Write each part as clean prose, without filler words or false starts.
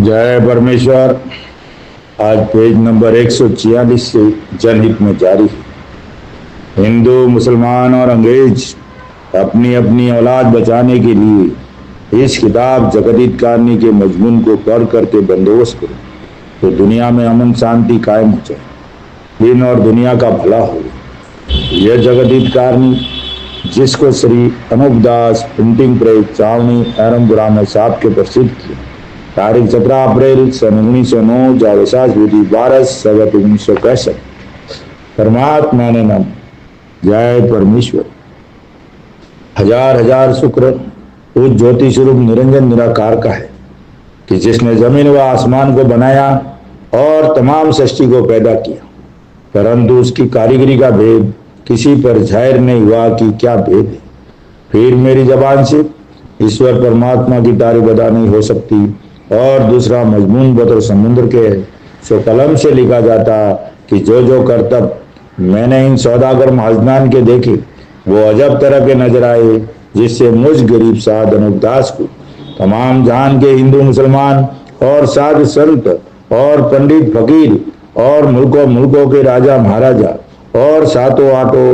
जय परमेश्वर। आज पेज नंबर 146 से जनहित में जारी है। हिंदू, मुसलमान और अंग्रेज अपनी अपनी औलाद बचाने के लिए इस किताब जगदीत कारनी के मजमून को पढ़ करके बंदोबस्त करो तो दुनिया में अमन शांति कायम हो जाए, दिन और दुनिया का भला हो। यह जगदीत कारनी जिसको श्री अनूप दास प्रिंटिंग प्रेस चावनी एरमपुरा साहब के प्रसिद्ध किया, तारीख 17 अप्रैल सन 1909, जावेसाज विधि 12/7/1965। परमात्मा ने नाम। जय परमेश्वर। हजार हजार शुक्र उस ज्योति स्वरूप निरंजन निराकार का है कि जिसने जमीन व आसमान को बनाया और तमाम सृष्टि को पैदा किया, परंतु उसकी कारीगरी का भेद किसी पर जाहिर नहीं हुआ कि क्या भेद है। फिर मेरी जबान से ईश्वर परमात्मा की तारीफ अदा नहीं हो सकती। और दूसरा मजमून बतौर समुद्र के सो कलम से लिखा जाता कि जो जो करतब मैंने इन सौदागर महाजनान के देखे वो अजब तरह के नजर आए, जिससे मुझ गरीब साध अनूप दास को तमाम जहान के हिंदू मुसलमान और साध संत और पंडित फकीर और मुल्कों के राजा महाराजा और सातों आठों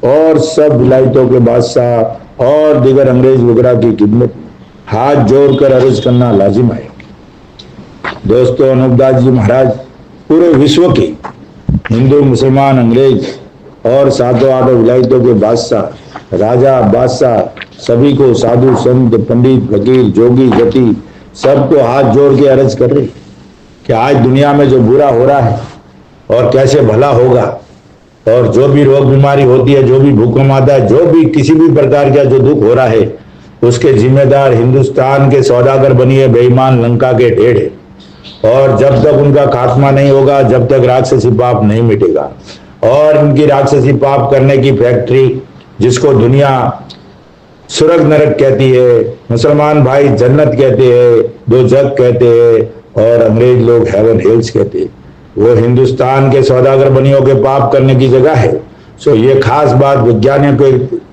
और सब विलायतों के बादशाह और दिगर अंग्रेज वगैरह की खिदमत हाथ जोड़कर अर्ज करना लाजिम है। दोस्तों, अनूपदास जी महाराज पूरे विश्व के हिंदू, मुसलमान, अंग्रेज और सातों आठों विलायतों के बादशाह, राजा, बादशाह सभी को साधु संत पंडित फकीर जोगी जति सबको हाथ जोड़ के अर्ज कर रहे कि आज दुनिया में जो बुरा हो रहा है और कैसे भला होगा, और जो भी रोग बीमारी होती है, जो भी भूकंप आता है, जो भी किसी भी प्रकार का जो दुख हो रहा है, उसके जिम्मेदार हिंदुस्तान के सौदागर बनिए बेईमान लंका के ढेर। और जब तक उनका खात्मा नहीं होगा, जब तक राक्षसी पाप नहीं मिटेगा, और इनकी राक्षसी पाप करने की फैक्ट्री जिसको दुनिया स्वर्ग नरक कहती है, मुसलमान भाई जन्नत कहते हैं, दो जग कहते हैं, और अंग्रेज लोग हेवन हेल्स कहते हैं, वो हिंदुस्तान के सौदागर बनियों के पाप करने की जगह है। सो ये खास बात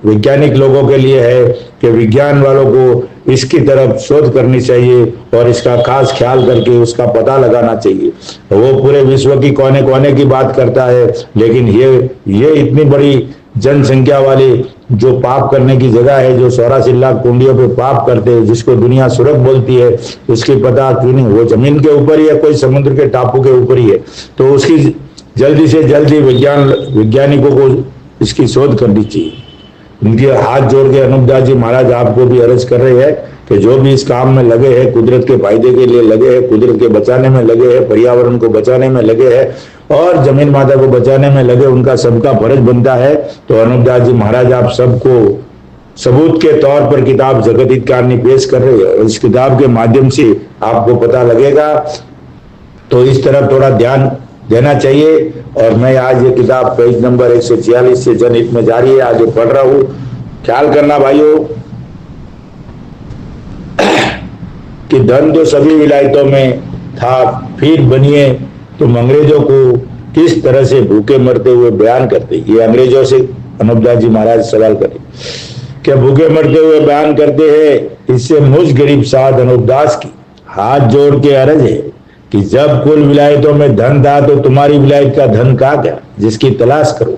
वैज्ञानिक लोगों के लिए है कि विज्ञान वालों को इसकी तरफ शोध करनी चाहिए और इसका खास ख्याल करके उसका पता लगाना चाहिए। वो पूरे विश्व की कोने कोने की बात करता है, लेकिन ये इतनी बड़ी जनसंख्या वाली जो पाप करने की जगह है, जो 84 लाख कुंडियों पे पाप करते हैं, जिसको दुनिया स्वर्ग बोलती है, उसकी पता क्यों नहीं? वो जमीन के ऊपर ही है, कोई समुद्र के टापू के ऊपर ही है। तो उसकी जल्दी से जल्दी वैज्ञानिकों को इसकी शोध करनी चाहिए। उनके हाथ जोड़ के अनूपदास जी महाराज आपको भी अर्ज कर रहे हैं कि जो भी इस काम में लगे हैं, कुदरत के फायदे के लिए लगे हैं, कुदरत के बचाने में लगे हैं, पर्यावरण को बचाने में लगे हैं और जमीन माता को बचाने में लगे, उनका सबका फर्ज बनता है। तो अनूपदास जी महाराज आप सबको सबूत के तौर पर किताब जगदीत कारनी पेश कर रहे हैं। इस किताब के माध्यम से आपको पता लगेगा, तो इस तरफ थोड़ा ध्यान देना चाहिए। और मैं आज ये किताब पेज नंबर 146 से जनहित में जारी है, आज पढ़ रहा हूं। ख्याल करना भाइयों कि धन तो सभी विलायतों में था, फिर बनिए तुम अंग्रेजों को किस तरह से भूखे मरते हुए बयान करते। ये अंग्रेजों से अनूपदास जी महाराज सवाल करें क्या भूखे मरते हुए बयान करते हैं। इससे मुझ गरीब साध अनूपदास की हाथ जोड़ के अर्ज है कि जब कुल विलायतों में धन था तो तुम्हारी विलायत का धन कहाँ गया, जिसकी तलाश करो।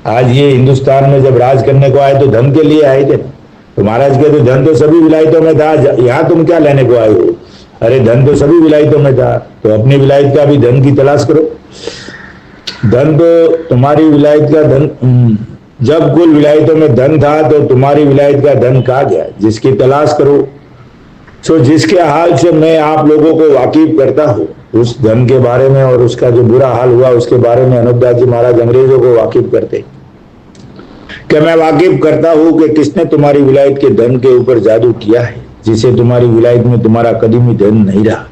आज ये हिंदुस्तान में जब राज करने को आए तो धन के लिए आए थे। तो महाराज कहते धन तो सभी विलायतों में था, यहाँ तुम क्या लेने को आए हो? अरे धन तो सभी विलायतों में था, तो अपनी विलायत का भी धन की तलाश करो। धन तो तुम्हारी विलायत का धन, जब कुल विलायतों में धन था तो तुम्हारी विलायत का धन कहाँ गया, जिसकी तलाश करो। सो जिसके हाल से मैं आप लोगों को वाकिफ करता हूँ, उस धन के बारे में और उसका जो बुरा हाल हुआ उसके बारे में अनूपदास जी महाराज अंग्रेजों को वाकिफ करते कि मैं वाकिफ करता हूँ कि किसने तुम्हारी विलायत के धन के ऊपर जादू किया है, जिसे तुम्हारी विलायत में तुम्हारा कदीमी धन नहीं रहा,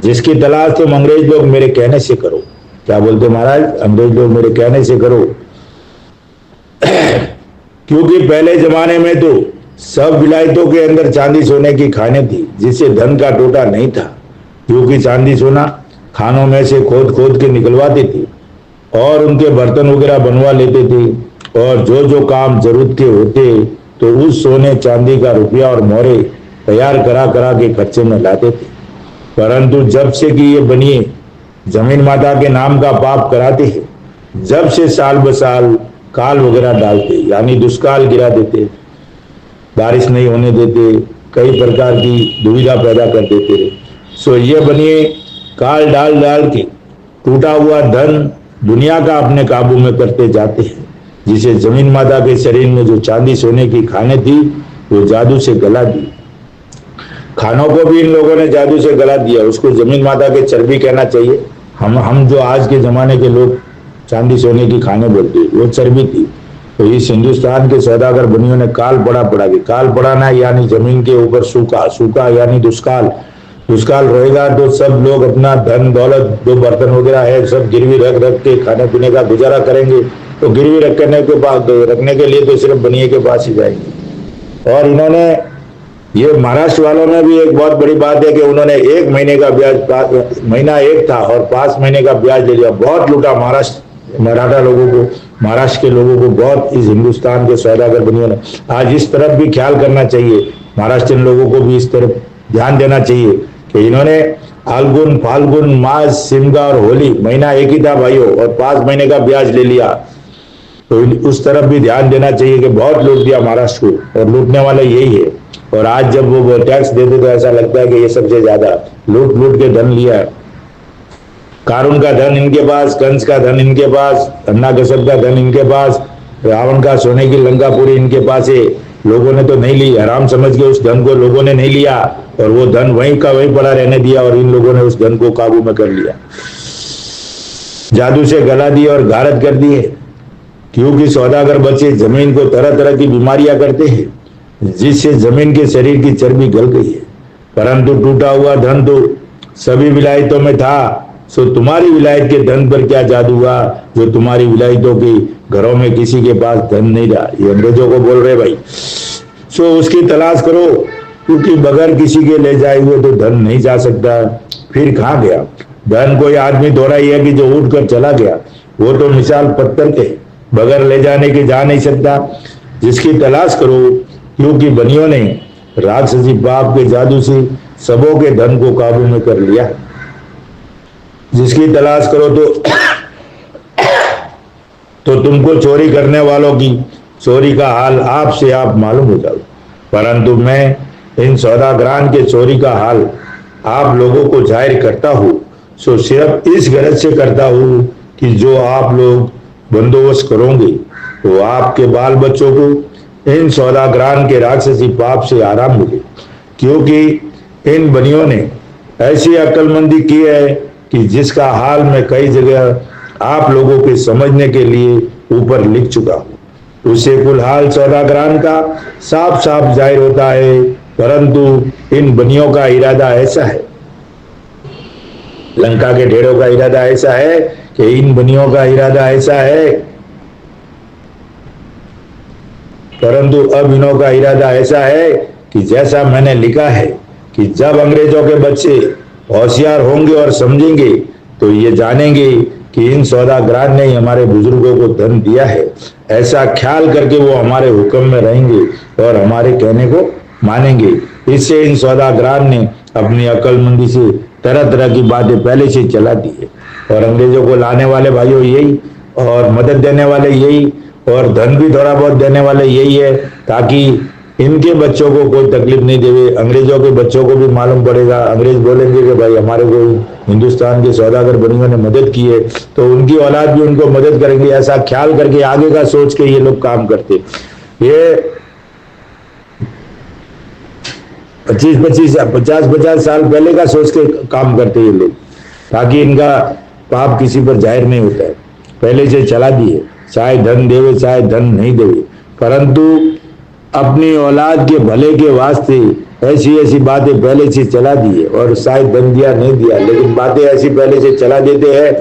जिसकी तलाश तुम अंग्रेज लोग मेरे कहने से करो। क्या बोलते महाराज? अंग्रेज लोग मेरे कहने से करो। क्योंकि पहले जमाने में तो सब विलायतों के अंदर चांदी सोने की खाने थी, जिससे धन का टोटा नहीं था, क्योंकि चांदी सोना खानों में से खोद खोद के निकलवाती थी और उनके बर्तन वगैरह बनवा लेते थे, और जो जो काम जरूरत के होते तो उस सोने चांदी का रुपया और मोहरे तैयार करा करा के खर्चे में लाते थे। परंतु जब से कि ये बनिए जमीन माता के नाम का पाप कराते हैं, जब से साल बसाल काल वगैरह डालते, यानी दुष्काल गिरा देते, बारिश नहीं होने देते, कई प्रकार की दुविधा पैदा कर देते, सो ये बनिए काल डाल डाल के टूटा हुआ धन दुनिया का अपने काबू में करते जाते हैं, जिसे जमीन माता के शरीर में जो चांदी सोने की खाने थी वो जादू से गला दी। खानों को भी इन लोगों ने जादू से गला दिया, उसको जमीन माता के चर्बी कहना चाहिए। हम जो आज के जमाने के लोग चांदी सोने की खाने बोलते वो चर्बी थी। तो इस हिंदुस्तान के सौदागर बनियों ने काल पड़ा के काल पड़ाना यानी जमीन के ऊपर सूखा, सूखा यानी दुष्काल, दुष्काल रहेगा तो सब लोग अपना धन दौलत जो बर्तन वगैरह है सब गिरवी रख रख के खाने पीने का गुजारा करेंगे। तो गिरवी रखने के बाद रखने के लिए तो सिर्फ बनिए के पास ही जाएंगे। और इन्होंने ये महाराष्ट्र वालों में भी एक बहुत बड़ी बात है कि उन्होंने 1 महीने का ब्याज, महीना एक था और 5 महीने का ब्याज ले लिया। बहुत लूटा महाराष्ट्र मराठा लोगों को, महाराष्ट्र के लोगों को बहुत इस हिंदुस्तान के सौदागर बनियों ने। आज इस तरफ भी ख्याल करना चाहिए, महाराष्ट्रियन लोगों को भी इस तरफ ध्यान देना चाहिए कि इन्होंने फाल्गुन फाल्गुन मास सिमगा और होली महीना एक ही था भाइयों, और 5 महीने का ब्याज ले लिया। तो उस तरफ भी ध्यान देना चाहिए कि बहुत लूट दिया महाराष्ट्र को, और लूटने वाला यही है। और आज जब वो टैक्स देते तो ऐसा लगता है कि ये सबसे ज्यादा लूट लूट के धन लिया है। कारून का धन इनके पास, कंस का धन इनके पास, अन्ना कसब का धन इनके पास, रावण का सोने की लंका पूरी इनके पास है। लोगों ने तो नहीं ली, हराम समझ के उस धन को लोगों ने नहीं लिया और वो धन वहीं का वहीं पड़ा रहने दिया, और इन लोगों ने उस धन को काबू में कर लिया, जादू से गला दिया और गारद कर दिए। क्योंकि सौदागर बच्चे जमीन को तरह तरह की बीमारियां करते हैं, जिससे जमीन के शरीर की चर्बी गल गई है। परंतु टूटा हुआ धन तो सभी विलायतों में था, सो तुम्हारी विलायत के धन पर क्या जादू हुआ जो तुम्हारी विलायतों की घरों में किसी के पास धन नहीं रहा। ये अंग्रेजों को बोल रहे भाई। सो उसकी तलाश करो, क्योंकि बगैर किसी के ले जाए हुए तो धन नहीं जा सकता। फिर कहाँ गया धन? कोई आदमी थोड़ा ही है कि जो उठ कर चला गया, वो तो मिसाल पत्थर के बगैर ले जाने के जा नहीं सकता। जिसकी तलाश करो, क्योंकि बनियों ने राक्षसी पाप के जादू से सबों के धन को काबू में कर लिया। जिसकी तलाश करो तो तुमको चोरी करने वालों की चोरी का हाल आपसे आप मालूम हो जाओ। परंतु मैं इन सौदागरान के चोरी का हाल आप लोगों को जाहिर करता हूं, सो सिर्फ इस गरज से करता हूं कि जो आप लोग बंदोबस्त करोगे तो आपके बाल बच्चों को इन सौदागरान के राक्षसी पाप से आराम मिले। क्योंकि इन बनियों ने ऐसी अक्लमंदी की है कि जिसका हाल मैं कई जगह आप लोगों के समझने के लिए ऊपर लिख चुका हूं। उससे कुल हाल सौदागरान का साफ साफ जाहिर होता है। परंतु इन बनियों का इरादा ऐसा है, लंका के ढेरों का इरादा ऐसा है कि इन बनियों का इरादा ऐसा है, परंतु अब इनों का इरादा ऐसा है कि जैसा मैंने लिखा है कि जब अंग्रेजों के बच्चे होशियार होंगे और समझेंगे तो ये जानेंगे कि इन सौदागरान ने हमारे बुजुर्गों को धन दिया है। ऐसा ख्याल करके वो हमारे हुक्म में रहेंगे और हमारे कहने को मानेंगे। इससे इन सौदागरान ने अपनी अक्लमंदी से तरह तरह की बातें पहले से चला दी है, और अंग्रेजों को लाने वाले भाइयों यही, और मदद देने वाले यही, और धन भी थोड़ा बहुत देने वाले यही है, ताकि इनके बच्चों को कोई तकलीफ नहीं देवे। अंग्रेजों के बच्चों को भी मालूम पड़ेगा, अंग्रेज बोलेंगे कि भाई हमारे को हिंदुस्तान के सौदागर बनियों ने मदद की है, तो उनकी औलाद भी उनको मदद करेंगे। ऐसा ख्याल करके आगे का सोच के ये लोग काम करते। ये 50 साल पहले का सोच के काम करते ये लोग, ताकि इनका पाप किसी पर जाहिर नहीं होता है। पहले से चला दिए, चाहे धन देवे चाहे धन नहीं देवे, परंतु अपनी औलाद के भले के वास्ते ऐसी ऐसी बातें पहले से चला दी है। और शायद धन दिया नहीं दिया, लेकिन बातें ऐसी पहले से चला देते हैं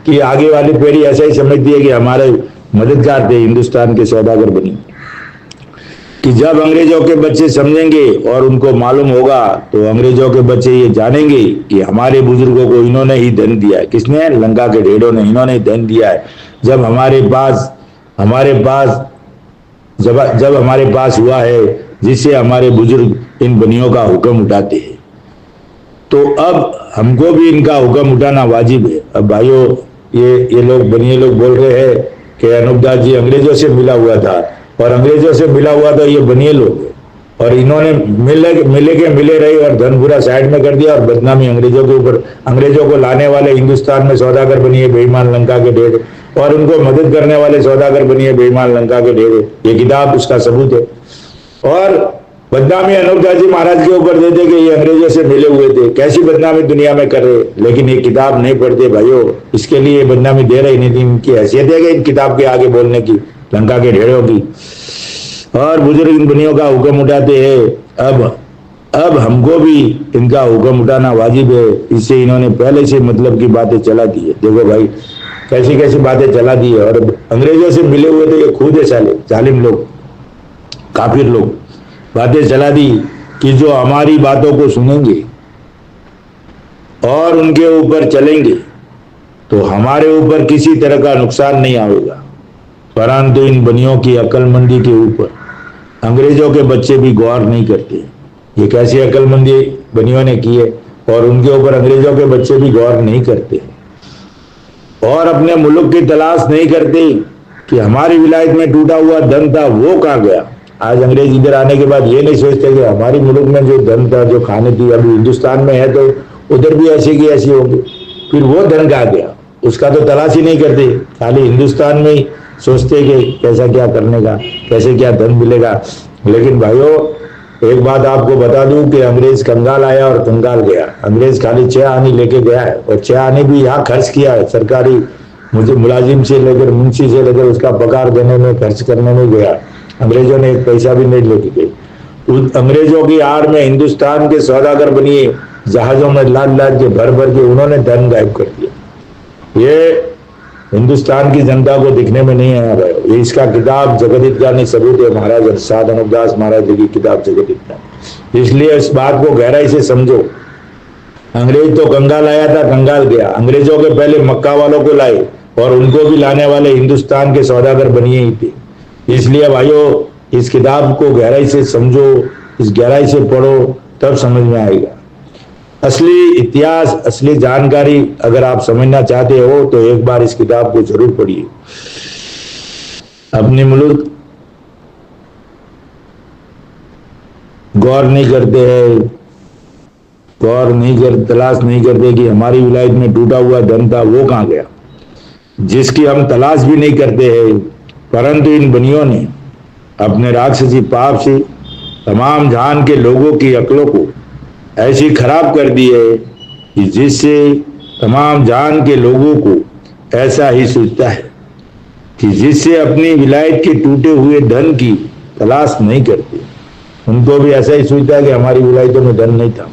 कि आगे वाली पीढ़ी ऐसा ही समझती है कि हमारे मददगार थे हिंदुस्तान के सौदागर बनी। कि जब अंग्रेजों के बच्चे समझेंगे और उनको मालूम होगा तो अंग्रेजों के बच्चे ये जानेंगे कि हमारे बुजुर्गों को इन्होंने ही धन दिया है। किसने? लंका के ढेरों ने, इन्होंने धन दिया है। जब हमारे पास हुआ है, जिससे हमारे बुजुर्ग इन बनियों का हुक्म उठाते हैं। तो अब हमको भी इनका हुक्म उठाना वाजिब है। अब भाइयों, ये लोग बनिए लोग बोल रहे हैं कि अनूपदास जी अंग्रेजों से मिला हुआ था, और अंग्रेजों से मिला हुआ तो ये बनिए लोग, और इन्होंने मिले रहे और धन पूरा साइड में कर दिया और बदनामी अंग्रेजों के ऊपर। अंग्रेजों को लाने वाले हिंदुस्तान में सौदागर बनिए बेईमान लंका के ढेर, और उनको मदद करने वाले सौदागर बनिए बेईमान लंका के ढेर। ये किताब उसका सबूत है। और बदनामी अनूपदास जी महाराज के ऊपर देते कि ये अंग्रेजों से मिले हुए थे, कैसी बदनामी दुनिया में कर रहे, लेकिन ये किताब नहीं पढ़ते भाइयों, इसके लिए बदनामी दे रहे नहीं थी। इनकी हैसियत है कि इन किताब के आगे बोलने की, लंका के ढेरों की। और बुजुर्ग इन बनियों का हुक्म उठाते हैं। अब हमको भी इनका हुक्म उठाना वाजिब है। इससे इन्होंने पहले से मतलब की बातें चला दी है। देखो भाई, कैसी कैसी बातें चला दी है। और अंग्रेजों से मिले हुए थे, ये खुद है साले जालिम लोग, काफिर लोग। बातें चला दी कि जो हमारी बातों को सुनेंगे और उनके ऊपर चलेंगे तो हमारे ऊपर किसी तरह का नुकसान नहीं आएगा, परंतु इन बनियों की अक्लमंदी के ऊपर अंग्रेजों के बच्चे भी गौर नहीं करते। ये कैसी अक्लमंदी बनियों ने की है, और उनके ऊपर अंग्रेजों के बच्चे भी गौर नहीं करते और अपने मुल्क की तलाश नहीं करते कि हमारी विलायत में टूटा हुआ धन था वो कहाँ गया। आज अंग्रेज इधर आने के बाद ये नहीं सोचते कि हमारी मुल्क में जो धन था, जो खाने थी, अभी हिंदुस्तान में है तो उधर भी ऐसी की ऐसी होगी, फिर वो धन कहाँ गया उसका तो तलाश ही नहीं करते। खाली हिंदुस्तान में ही सोचते कि कैसा क्या करने का, कैसे क्या धन मिलेगा। लेकिन भाइयों, एक बात आपको बता दूं कि अंग्रेज कंगाल आया और कंगाल गया। अंग्रेज खाली 6 आने लेके गया है, और 6 आने भी यहाँ खर्च किया है। सरकारी मुझे मुलाजिम से लेकर मुंशी से लेकर उसका पगार देने में, खर्च करने में गया। अंग्रेजों ने एक पैसा भी नहीं लेके गए। उस अंग्रेजों की आड़ में हिंदुस्तान के सौदागर बनिए, जहाजों में लाद लाद के भर भर के उन्होंने धन गायब कर दिया। ये हिंदुस्तान की जनता को दिखने में नहीं आया भाई। ये इसका किताब जगत ज्ञानी सबूत है, महाराज साध अनूपदास महाराज जी की किताब जगत ज्ञानी। इसलिए इस बात को गहराई से समझो। अंग्रेज तो कंगाल आया था, कंगाल गया। अंग्रेजों के पहले मक्का वालों को लाए, और उनको भी लाने वाले हिंदुस्तान के सौदागर बनिए ही थे। इसलिए भाइयों, इस किताब को गहराई से समझो, इस गहराई से पढ़ो, तब समझ में आएगा। असली इतिहास, असली जानकारी अगर आप समझना चाहते हो तो एक बार इस किताब को जरूर पढ़िए। अपने मुल्क गौर नहीं करते हैं, तलाश नहीं करते कि हमारी विलायत में टूटा हुआ धन था वो कहाँ गया, जिसकी हम तलाश भी नहीं करते हैं। परंतु इन बनियों ने अपने राक्षसी पाप से तमाम जहान के लोगों की अक्लों को ऐसी खराब कर दी है कि जिससे तमाम जहान के लोगों को ऐसा ही सोचता है कि जिससे अपनी विलायत के टूटे हुए धन की तलाश नहीं करते। उनको भी ऐसा ही सोचता है कि हमारी विलायतों में धन नहीं था,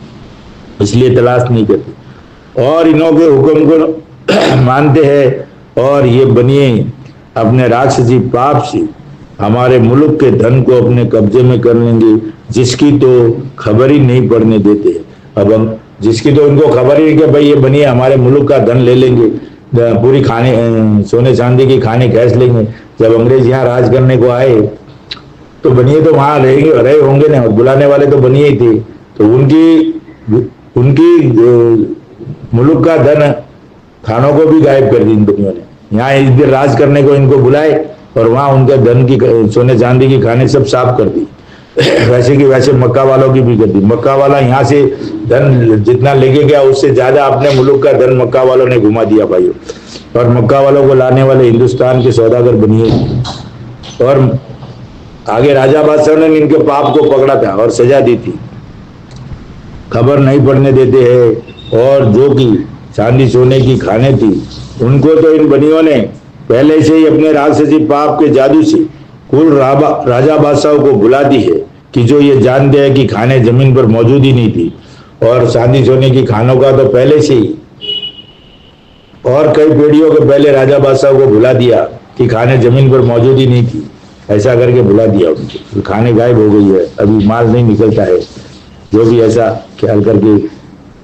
इसलिए तलाश नहीं करते और इन्हों के हुक्म को मानते हैं। और ये बनिए अपने राक्षसी पाप से हमारे मुल्क के धन को अपने कब्जे में कर लेंगे, जिसकी तो खबर ही नहीं पड़ने देते। अब हम जिसकी तो उनको खबर ही नहीं कि भाई ये बनिए हमारे मुल्क का धन ले लेंगे, पूरी खाने सोने चांदी की खाने गैस लेंगे। जब अंग्रेज यहाँ राज करने को आए तो बनिए तो वहां रहे होंगे ना, और बुलाने वाले तो बनिए ही थे। तो उनकी मुल्क का धन खानों को भी गायब कर दी इन बनियों ने। यहाँ इधर राज करने को इनको बुलाए और वहां उनके धन की सोने चांदी की खाने सब साफ कर दी। वैसे की वैसे मक्का वालों की भी कर दी। मक्का वाला यहाँ से धन जितना लेके गया उससे ज्यादा अपने मुल्क का धन मक्का वालों ने घुमा दिया भाइयों। और मक्का वालों को लाने वाले हिंदुस्तान के सौदागर बनिए। और आगे राजा बादशाह ने इनके पाप को पकड़ा था और सजा दी थी, खबर नहीं पड़ने देते हैं। और जो कि चांदी सोने की खाने थी उनको तो इन बनियों ने पहले से ही अपने राक्षसी पाप के जादू से कुल राजा बादशाहों को बुला दी है कि जो ये जानते हैं कि खाने जमीन पर मौजूद ही नहीं थी। और चांदी सोने की खानों का तो पहले से ही और कई पीढ़ियों के पहले राजा बादशाह को भुला दिया कि खाने जमीन पर मौजूद ही नहीं थी, ऐसा करके भुला दिया उनको। खाने गायब हो गई है, अभी माल नहीं निकलता है, जो भी ऐसा ख्याल करके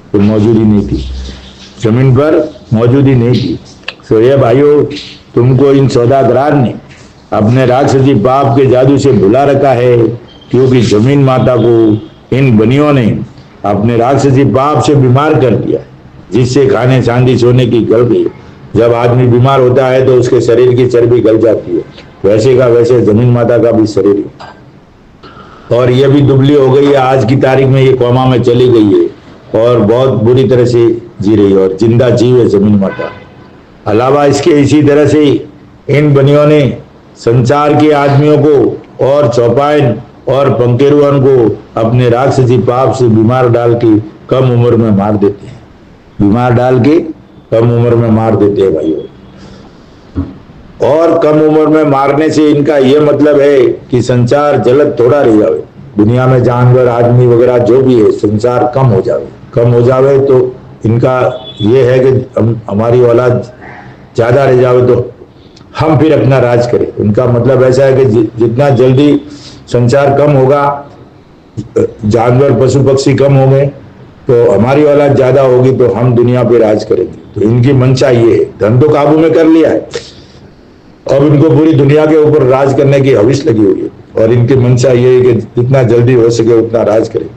तो मौजूद ही नहीं थी, जमीन पर मौजूद ही नहीं थी। तो ये भाइयों, तुमको इन सौदागरान ने अपने राक्षसी पाप के जादू से भुला रखा है, क्योंकि जमीन माता को इन बनियों ने अपने राक्षसी पाप से बीमार कर दिया, जिससे खाने चांदी सोने की गल गई। जब आदमी बीमार होता है तो उसके शरीर की चर्बी गल जाती है, वैसे का वैसे जमीन माता का भी शरीर है। और ये भी दुबली हो गई है, आज की तारीख में ये कोमा में चली गई है और बहुत बुरी तरह से जी रही है, और जिंदा जीव है जमीन माता। अलावा इसके इसी तरह से इन बनियों ने संसार के आदमियों को और चौपाइन और पंकेरुअन को अपने राक्षसी पाप से बीमार डाल के कम उम्र में मार देते हैं, बीमार डाल के कम उम्र में मार देते हैं भाइयों। और कम उम्र में मारने से इनका यह मतलब है कि संसार जलद थोड़ा रह जावे, दुनिया में जानवर आदमी वगैरह जो भी है संसार कम हो जावे, कम हो जावे। तो इनका यह है कि हमारी औलाद ज्यादा रह जावे तो हम फिर अपना राज करें। उनका मतलब ऐसा है कि जितना जल्दी संसार कम होगा, जानवर पशु पक्षी कम होंगे, तो हमारी औलाद ज्यादा होगी तो हम दुनिया पे राज करेंगे। तो इनकी मंशा ये है। धन तो काबू में कर लिया है, अब इनको पूरी दुनिया के ऊपर राज करने की हविस लगी हुई है, और इनकी मंशा ये है कि जितना जल्दी हो सके उतना राज करें।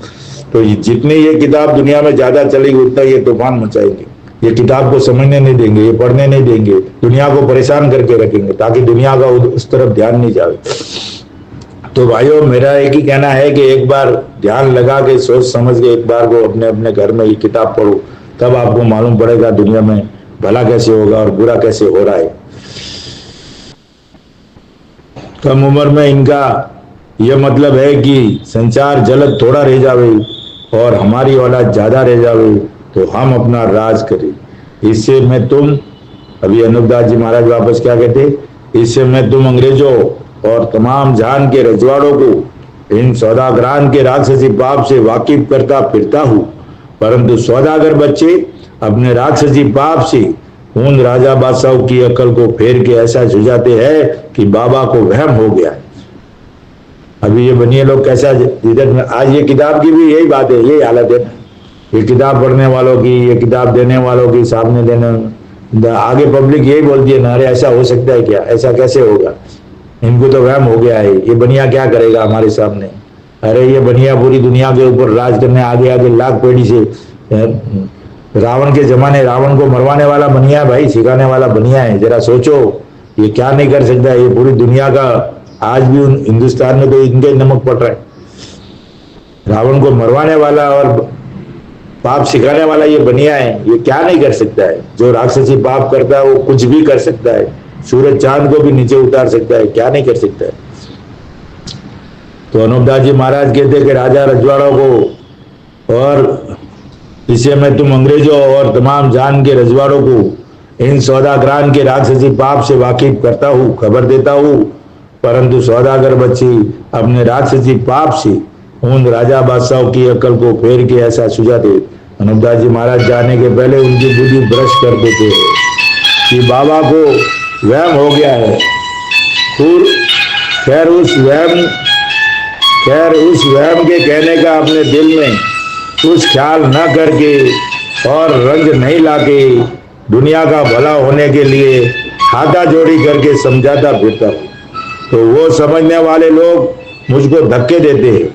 तो जितनी ये किताब दुनिया में ज्यादा चलेगी उतना ये तूफान मचाएंगे। ये किताब को समझने नहीं देंगे, ये पढ़ने नहीं देंगे, दुनिया को परेशान करके रखेंगे ताकि दुनिया का उस तरफ ध्यान नहीं जाए। तो भाइयों, मेरा एक ही कहना है कि एक बार ध्यान लगा के सोच समझ के एक बार को अपने अपने घर में ये किताब पढ़ो, तब आपको मालूम पड़ेगा दुनिया में भला कैसे होगा और बुरा कैसे हो रहा है। कम उम्र में इनका यह मतलब है कि संसार जलद थोड़ा रह जावे और हमारी औलाद ज्यादा रह जावे तो हम अपना राज करें। इससे मैं तुम, अभी अनूपदास जी महाराज वापस क्या कहते, इससे मैं तुम अंग्रेजों और तमाम जान के रजवाड़ों को इन सौदागरान के राक्षसी पाप से वाकिफ करता फिरता हूँ, परंतु सौदागर बच्चे अपने राक्षसी पाप से उन राजा बादशाहों की अकल को फेर के ऐसा सुझाते हैं कि बाबा को वहम हो गया है। अभी ये बनिए लोग कैसा इधर, आज ये किताब की भी यही बात है, यही हालत है। ये किताब पढ़ने वालों की, ये किताब देने वालों की, सामने देने, आगे पब्लिक यही बोलती है ना, अरे ऐसा हो सकता है क्या, ऐसा कैसे होगा, इनको तो वहम हो गया है, ये बनिया क्या करेगा हमारे सामने। अरे ये बनिया पूरी दुनिया के ऊपर राज करने आगे आगे लाख पीढ़ी से, रावण के जमाने रावण को मरवाने वाला बनिया भाई, सिखाने वाला बनिया है। जरा सोचो ये क्या नहीं कर सकता। ये पूरी दुनिया का आज भी हिंदुस्तान में तो इनके नमक पड़ रहा है। रावण को मरवाने वाला और पाप सिखाने वाला ये बनिया है, ये क्या नहीं कर सकता है। जो राक्षसी पाप करता है वो कुछ भी कर सकता है, सूरज चांद को भी नीचे उतार सकता है, क्या नहीं कर सकता है। तो अनूपदास जी महाराज कहते हैं कि राजा रजवाड़ों को और इसे मैं तुम अंग्रेजों और तमाम जान के रजवाड़ों को इन सौदागरान के राक्षसी पाप से वाकिफ करता हूँ, खबर देता हूँ, परंतु सौदागर बच्चे अपने राक्षसी पाप से उन राजा बादशाहों की अकल को फेर के ऐसा सुझाते। अनूपदास जी महाराज जाने के पहले उनकी बुद्धि भ्रष्ट कर देते हैं कि बाबा को वहम हो गया है। खैर उस वहम के कहने का अपने दिल में कुछ ख्याल न करके और रंज नहीं लाके दुनिया का भला होने के लिए हाथा जोड़ी करके समझाता फिरता हूँ, तो वो समझने वाले लोग मुझको धक्के देते हैं।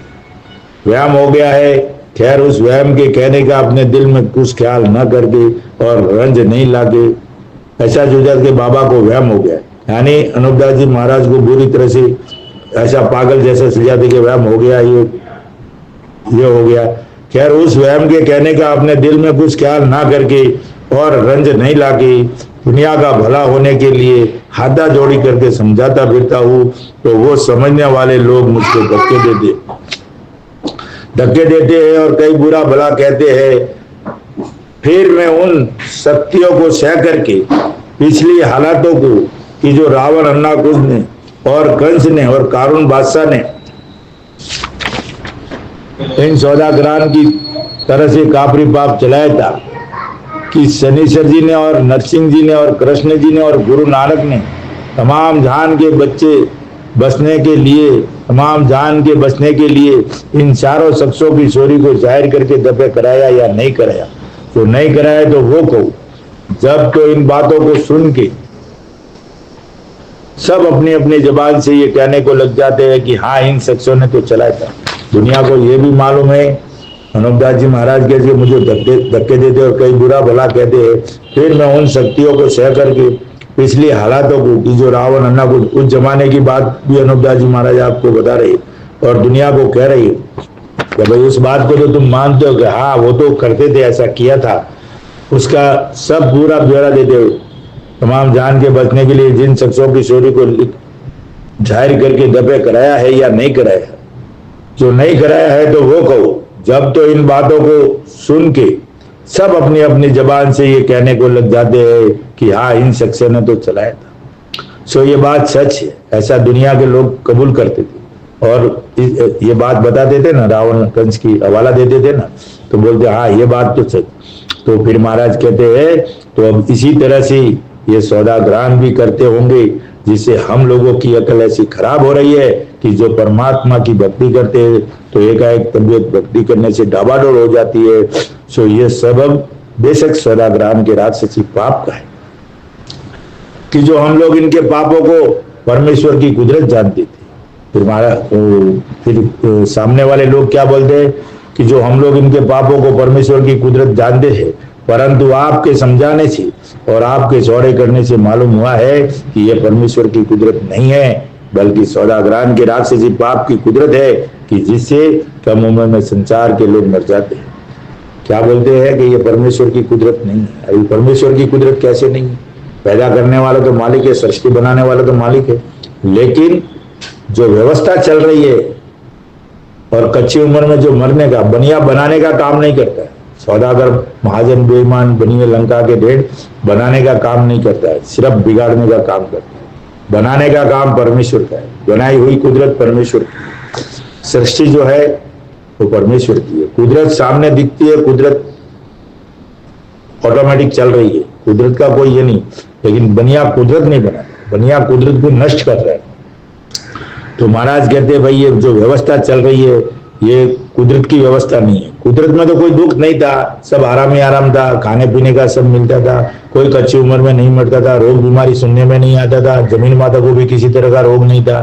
वहम हो गया है, खैर उस वहम के कहने का अपने दिल में कुछ ख्याल न करके और रंज नहीं लाके ऐसा जुझा के बाबा को वहम हो गया। यानी अनूपदास जी महाराज को बुरी तरह से ऐसा पागल जैसा सुझाते कि वहम हो गया, ये हो गया। खैर उस वहम के कहने का अपने दिल में कुछ ख्याल ना करके और रंज नहीं लाके दुनिया का भला होने के लिए हाथा जोड़ी करके समझाता फिरता हूँ, तो वो समझने वाले लोग मुझको धक्के देते हैं और कई बुरा भला कहते हैं। फिर मैं उन शक्तियों को सह करके पिछली हालातों को कि जो रावण, अन्नाकुश ने और कंस ने और कारून बादशाह ने इन सौदागरान की तरह से कापरी पाप चलाया था, कि शनिश्चर जी ने और नरसिंह जी ने और कृष्ण जी ने और गुरु नानक ने तमाम जान के बच्चे बसने के लिए, तमाम जान के बसने के लिए इन चारों शख्सों की चोरी को जाहिर करके दफे कराया या नहीं कराया। तो नहीं कराया तो वो कहो। जब तो इन बातों को सुन के सब अपनी अपनी जबान से ये कहने को लग जाते हैं कि हाँ इन शख्सों ने तो चलाया था। दुनिया को ये भी मालूम है अनुपदास जी महाराज कहते मुझे धक्के देते और कई बुरा भला कहते हैं, फिर मैं उन शक्तियों को सह करके पिछली हालातों को, कि जो रावण अन्ना को, उस जमाने की बात भी अनुपदास जी महाराज आपको बता रहे और दुनिया को कह रही कि भाई उस बात को तो तुम मानते हो कि हाँ वो तो करते थे, ऐसा किया था, उसका सब पूरा ब्यौरा देते हो। तमाम जान के बचने के लिए जिन शख्सों की चोरी को जाहिर करके दफे कराया है या नहीं कराया, जो नहीं कराया है तो वो कहो। जब तो इन बातों को सुन के सब अपनी अपनी जबान से ये कहने को लग जाते हैं कि हाँ इन शख्सों ने तो चलाया था। सो ये बात सच है, ऐसा दुनिया के लोग कबूल करते थे और ये बात बताते थे ना, रावण कंस की हवाला देते थे ना, तो बोलते हाँ ये बात तो सच। तो फिर महाराज कहते हैं तो अब इसी तरह से ये सौदाग्रान भी करते होंगे, जिससे हम लोगों की अकल ऐसी खराब हो रही है कि जो परमात्मा की भक्ति करते हैं तो एकाएक तबीयत भक्ति करने से डाबाडोल हो जाती है। सो ये सबब बेशक सौदाग्राम के राजसी पाप का है कि जो हम लोग इनके पापों को परमेश्वर की कुदरत जानते थे। फिर सामने वाले लोग क्या बोलते हैं कि जो हम लोग इनके पापों को परमेश्वर की कुदरत जानते हैं, परंतु आपके समझाने से और आपके चौड़े करने से मालूम हुआ है कि यह परमेश्वर की कुदरत नहीं है, बल्कि सौदाग्रान के राक्षसी पाप की कुदरत है कि जिससे कम उम्र में संसार के लोग मर जाते हैं। क्या बोलते हैं कि ये परमेश्वर की कुदरत नहीं है। अभी परमेश्वर की कुदरत कैसे नहीं है? पैदा करने वाला तो मालिक है, सृष्टि बनाने वाला तो मालिक है, लेकिन जो व्यवस्था चल रही है और कच्ची उम्र में जो मरने का बनिया बनाने का काम नहीं करता है। सौदागर महाजन बेईमान बनिए लंका के ढेर बनाने का काम नहीं करता है, सिर्फ बिगाड़ने का काम करता है। बनाने का काम परमेश्वर का है, बनाई हुई कुदरत परमेश्वर की, सृष्टि जो है वो परमेश्वर की है। कुदरत सामने दिखती है, कुदरत ऑटोमेटिक चल रही है, कुदरत का कोई ये नहीं, लेकिन बनिया कुदरत नहीं बना, बनिया कुदरत को नष्ट कर रहा है। तो महाराज कहते हैं भाई ये जो व्यवस्था चल रही है ये कुदरत की व्यवस्था नहीं है। कुदरत में तो कोई दुख नहीं था, सब आराम ही आराम था, खाने पीने का सब मिलता था, कोई कच्ची उम्र में नहीं मरता था, रोग बीमारी सुनने में नहीं आता था, जमीन माता को भी किसी तरह का रोग नहीं था।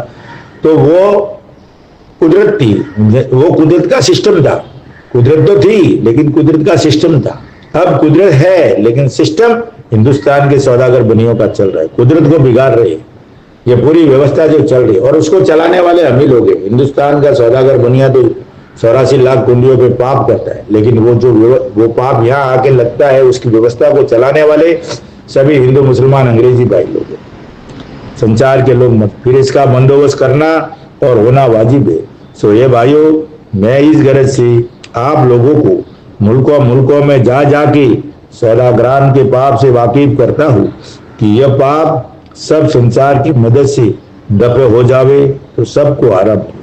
तो वो कुदरत थी, वो कुदरत का सिस्टम था। कुदरत तो थी लेकिन कुदरत का सिस्टम था। अब कुदरत है लेकिन सिस्टम हिंदुस्तान के सौदागर बनियों का चल रहा है, कुदरत को बिगाड़ रही है ये पूरी व्यवस्था जो चल रही है, और उसको चलाने वाले हम ही लोग हैं। हिंदुस्तान का सौदागर बनिया तो 84 लाख कुंडियों पे पाप करता है, लेकिन वो पाप यहाँ आके लगता है, उसकी व्यवस्था को चलाने वाले सभी हिंदू मुसलमान अंग्रेजी भाई लोग हैं, संचार के लोग मत। फिर इसका बंदोबस्त करना और होना वाजिब है। सो ये भाइयों, मैं इस गरज से आप लोगों को मुल्कों में जा जाके सौदाग्रान के पाप से वाकिफ करता हूँ कि यह पाप सब संसार की मदद से दफे हो जावे तो सबको आराम मिले।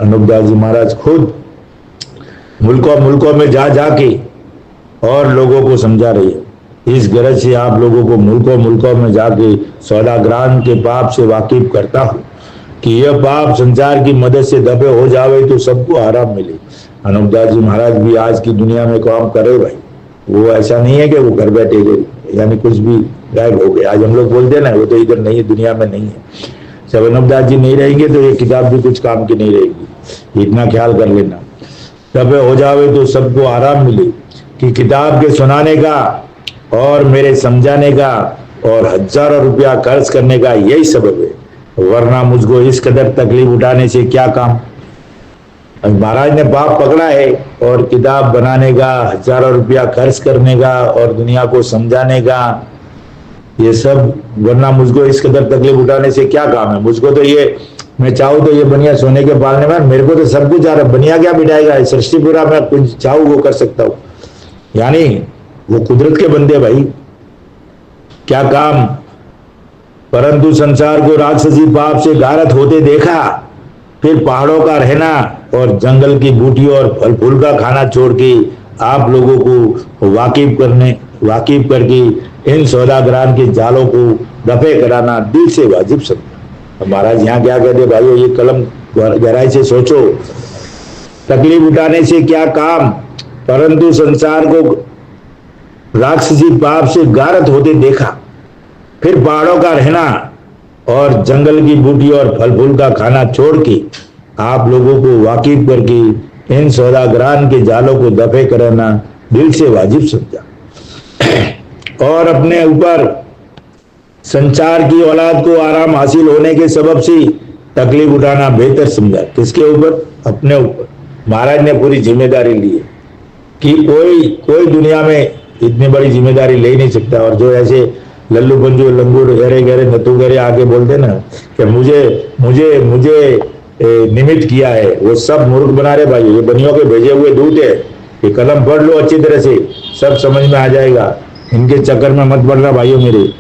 अनुपदास जी महाराज खुद मुल्कों में जा जाके और लोगों को समझा रही है। इस गरज से आप लोगों को मुल्कों में जाके सौदाग्रान के पाप से वाकिफ करता हूँ कि यह पाप संसार की मदद से दफे हो जावे तो सबको आराम मिले। अनुपदास जी महाराज भी आज की दुनिया में काम करे भाई, वो ऐसा नहीं है कि वो घर बैठे गए यानी कुछ भी गायब हो गए। आज हम लोग बोलते हैं ना वो तो इधर नहीं है, दुनिया में नहीं है। जब अनुपदास जी नहीं रहेंगे तो ये किताब भी कुछ काम की नहीं रहेगी, इतना ख्याल कर लेना। तब हो जावे तो सबको आराम मिले कि किताब के सुनाने का और मेरे समझाने का और हजारों रुपया खर्च करने का यही सबब है, वरना मुझको इस कदर तकलीफ उठाने से क्या काम। महाराज ने पाप पकड़ा है और किताब बनाने का, हजारों रुपया खर्च करने का और दुनिया को समझाने का, ये सब, वरना मुझको इस कदर तकलीफ उठाने से क्या काम है। मुझको तो ये, मैं चाहूँ तो ये बनिया सोने के पालने में, मेरे को तो सब कुछ आ रहा है, बनिया क्या बिठाएगा, सृष्टि पूरा मैं कुछ चाहूँ वो कर सकता हूँ। यानी वो कुदरत के बंदे भाई, क्या काम। परंतु संसार को राक्षसी पाप से गारत होते देखा, फिर पहाड़ों का रहना और जंगल की बूटियों और फल फूल का खाना छोड़ के आप लोगों को वाकिफ करके इन सौदागरान के जालों को दफे कराना दिल से वाजिब समझा। महाराज यहाँ क्या कहते भाइयों, ये कलम गहराई से सोचो। तकलीफ उठाने से क्या काम, परंतु संसार को राक्षसी पाप से गारत होते देखा, फिर पहाड़ों का रहना और जंगल की बूटी और फल फूल का खाना छोड़ के आप लोगों को वाकिफ करके इन सौदागरान के जालों को दफे करना दिल से वाजिब समझा और अपने ऊपर संचार की औलाद को आराम हासिल होने के सबब से तकलीफ उठाना बेहतर समझा। किसके ऊपर? अपने ऊपर। महाराज ने पूरी जिम्मेदारी ली है कि कोई दुनिया में इतनी बड़ी जिम्मेदारी ले ही नहीं सकता। और जो ऐसे लल्लू पंजू लंगूर गहरे गहरे नतू गहरे आके बोलते ना कि मुझे मुझे मुझे निमित्त किया है, वो सब मूर्ख बना रहे भाई। ये बनियों के भेजे हुए दूत है। ये कलम पढ़ लो अच्छी तरह से, सब समझ में आ जाएगा। इनके चक्कर में मत पड़ना भाइयों मेरे।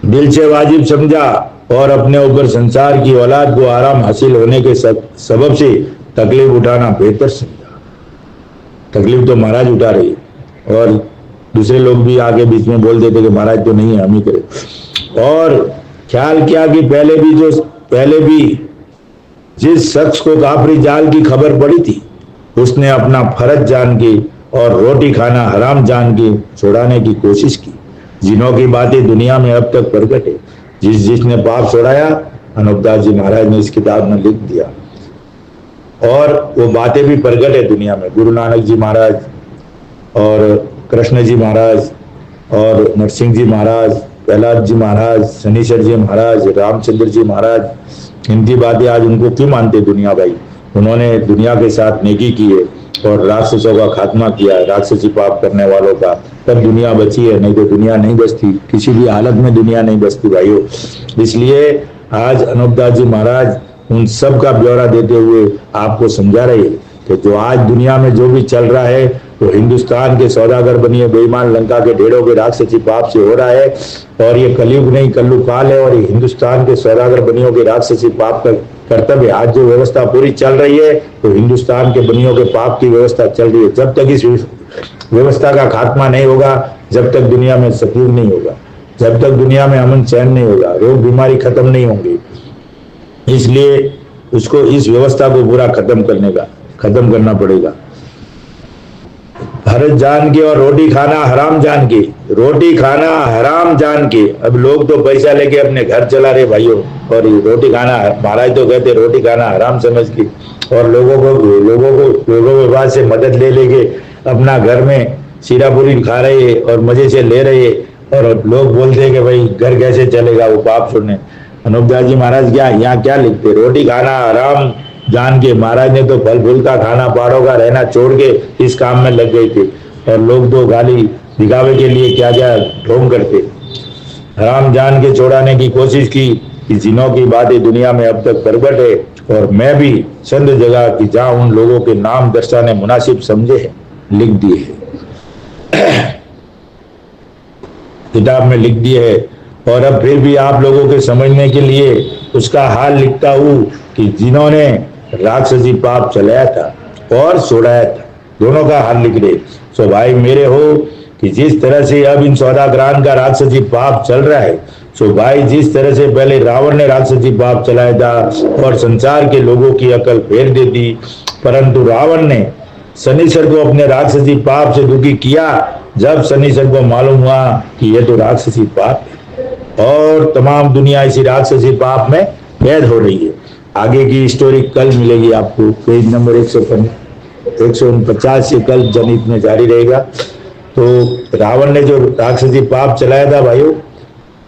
दिल से वाजिब समझा और अपने ऊपर संसार की औलाद को आराम हासिल होने के सबब से तकलीफ उठाना बेहतर समझा। तकलीफ तो महाराज उठा रही और दूसरे लोग भी आगे बीच में बोल देते कि महाराज तो नहीं है, हम ही करें। और ख्याल किया कि पहले भी जिस शख्स को काफरी जाल की खबर पड़ी थी उसने अपना फर्ज जान के और रोटी खाना हराम जान के छुड़ाने की कोशिश की। जिनों की बातें दुनिया में अब तक प्रकट है। जिसने पाप छोड़ाया, अनूपदास जी महाराज ने इस किताब में लिख दिया और वो बातें भी प्रकट है दुनिया में। गुरु नानक जी महाराज और कृष्ण जी महाराज और नरसिंह जी महाराज, प्रहलाद जी महाराज, शनिश्चर जी महाराज, रामचंद्र जी महाराज, इनकी बातें आज उनको क्यों मानते दुनिया भाई? उन्होंने दुनिया के साथ नेकी की है और राक्षसों का खात्मा किया है, राक्षसी पाप करने वालों का। तब दुनिया बची है, नहीं तो दुनिया नहीं बचती। किसी भी हालत में दुनिया नहीं बचती भाइयों। इसलिए आज अनूपदास जी महाराज उन सब का ब्यौरा देते हुए आपको समझा रहे हैं कि जो आज दुनिया में जो भी चल रहा है वो हिंदुस्तान के सौदागर बनिए बेईमान लंका के ढेड़ों के राक्षसी पाप से हो रहा है। और ये कलयुग नहीं कल्लू काल है और ये हिंदुस्तान के सौदागर बनियों के राक्षसी पाप का कर्तव्य। आज जो व्यवस्था पूरी चल रही है तो हिंदुस्तान के बनियों के पाप की व्यवस्था चल रही है। जब तक इस व्यवस्था का खात्मा नहीं होगा, जब तक दुनिया में सुकून नहीं होगा, जब तक दुनिया में अमन चैन नहीं होगा, रोग बीमारी खत्म नहीं होंगी। इसलिए उसको इस व्यवस्था को पूरा खत्म करना पड़ेगा। फर्ज जान के और रोटी खाना हराम जान के, रोटी खाना हराम जान के। अब लोग तो पैसा लेके अपने घर चला रहे भाइयों, और रोटी खाना, महाराज तो कहते रोटी खाना हराम समझ के, और लोगों के पास से मदद ले लेके अपना घर में सीरापुरी खा रहे और मजे से ले रहे। और लोग बोलते हैं कि भाई घर कैसे चलेगा, वो पाप छोड़ने। अनूपदास जी महाराज यहाँ क्या लिखते? रोटी खाना हराम जान के। महाराज ने तो फल फूल का खाना, पहाड़ों का रहना छोड़ के इस काम में लग गए थे। और लोग तो गाली दिखावे के लिए क्या क्या ढोंग करते। हराम जान के छोड़ाने की कोशिश की कि जिनों की बातें दुनिया में अब तक प्रकट है और मैं भी चंद जगह की जहां उन लोगों के नाम दर्शाने मुनासिब समझे हैं लिख दिए है, किताब में लिख दिए है। और अब फिर भी आप लोगों के समझने के लिए उसका हाल लिखता हूं कि जिन्होंने राक्षसी पाप चलाया था और छोड़ाया था, दोनों का हाल लिख रहे। सो भाई मेरे हो कि जिस तरह से अब इन सौदागरान का राक्षसी पाप चल रहा है, सो भाई जिस तरह से पहले रावण ने राक्षसी पाप चलाया था और संसार के लोगों की अकल फेर दे दी, परंतु रावण ने शनिश्चर को अपने राक्षसी पाप से दुखी किया। जब शनिश्चर को मालूम हुआ कि ये तो राक्षसी पाप है और तमाम दुनिया इसी राक्षसी पाप में कैद हो रही है। आगे की स्टोरी कल मिलेगी आपको, पेज नंबर 149 से कल जनहित में जारी रहेगा। तो रावण ने जो राक्षसी पाप चलाया था भाइयों,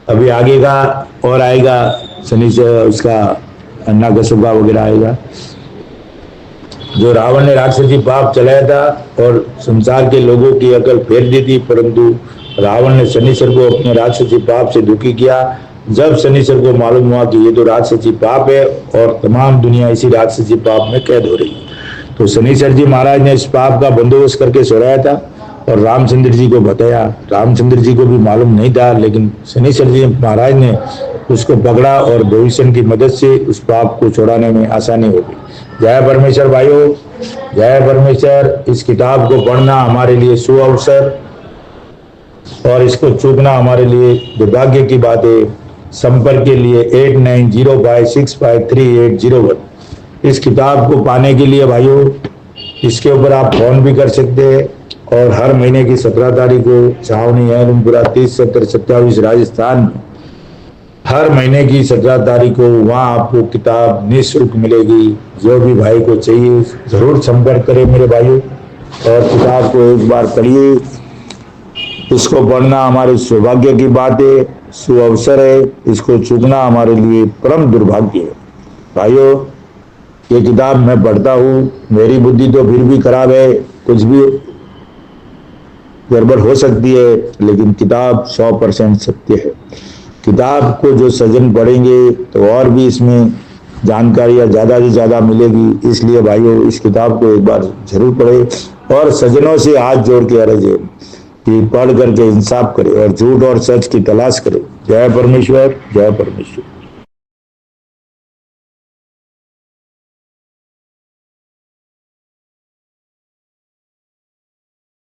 अभी आगे का और आएगा, शनिश्चर उसका अन्नाकशुपा वगैरह आएगा। जो रावण ने राक्षसी पाप चलाया था और संसार के लोगों की अकल फेर दी थी, परंतु रावण ने शनिश्चर को अपने राक्षसी पाप से दुखी किया। जब शनिश्चर को मालूम हुआ कि ये तो राक्षसी पाप है और तमाम दुनिया इसी राक्षसी पाप में कैद हो रही है, तो शनिश्चर जी महाराज ने इस पाप का बंदोबस्त करके सुनाया था और रामचंद्र जी को बताया। रामचंद्र जी को भी मालूम नहीं था, लेकिन शनिश्चर जी महाराज ने उसको पकड़ा और भविष्य की मदद से उस पाप को छुड़ाने में आसानी हो गई। जय परमेश्वर भाइयों, जय परमेश्वर। इस किताब को पढ़ना हमारे लिए सुअवसर और इसको चूकना हमारे लिए दुर्भाग्य की बात है। संपर्क के लिए 8905653801। इस किताब को पाने के लिए भाइयों इसके ऊपर आप फोन भी कर सकते हैं और हर महीने की 17 तारीख को छावनी है 307027 राजस्थान में हर महीने की 17 तारीख को वहाँ आपको किताब निःशुल्क मिलेगी। जो भी भाई को चाहिए जरूर संपर्क करें मेरे भाइयों, और किताब को एक बार पढ़िए। इसको पढ़ना हमारे सौभाग्य की बात है, सुअवसर है। इसको चूकना हमारे लिए परम दुर्भाग्य है। भाइयों, ये किताब मैं पढ़ता हूँ, मेरी बुद्धि तो फिर भी खराब है, कुछ भी गड़बड़ हो सकती है, लेकिन किताब 100% सत्य है। किताब को जो सज्जन पढ़ेंगे तो और भी इसमें जानकारियां ज्यादा से ज्यादा मिलेगी। इसलिए भाइयों, इस किताब को एक बार जरूर पढ़े और सज्जनों से हाथ जोड़ के अर्ज है कि पढ़ करके इंसाफ करे और झूठ और सच की तलाश करे। जय परमेश्वर, जय परमेश्वर।